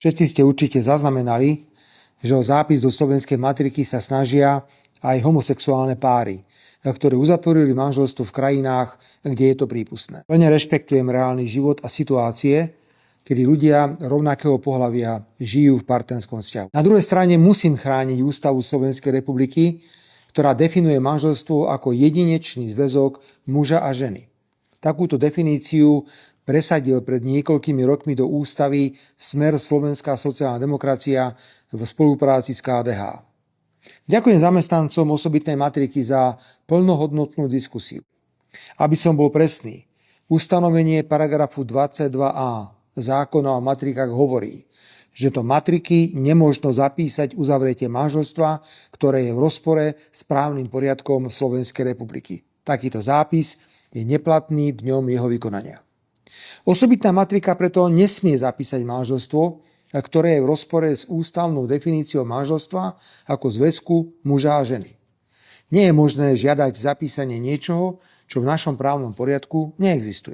Všetci ste určite zaznamenali, že o zápis do slovenskej matriky sa snažia aj homosexuálne páry, ktoré uzatvorili manželstvo v krajinách, kde je to prípustné. Plne rešpektujem reálny život a situácie, kedy ľudia rovnakého pohlavia žijú v partnerskom vzťahu. Na druhej strane musím chrániť Ústavu Slovenskej republiky, ktorá definuje manželstvo ako jedinečný zväzok muža a ženy. Takúto definíciu presadil pred niekoľkými rokmi do ústavy Smer Slovenská sociálna demokracia v spolupráci s KDH. Ďakujem zamestnancom osobitnej matriky za plnohodnotnú diskusiu. Aby som bol presný, ustanovenie paragrafu 22a zákona o matrikách hovorí, že do matriky nemožno zapísať uzavretie manželstva, ktoré je v rozpore s právnym poriadkom Slovenskej republiky. Takýto zápis je neplatný dňom jeho vykonania. Osobitná matrika preto nesmie zapísať manželstvo, ktoré je v rozpore s ústavnou definíciou manželstva ako zväzku muža a ženy. Nie je možné žiadať zapísanie niečoho, čo v našom právnom poriadku neexistuje.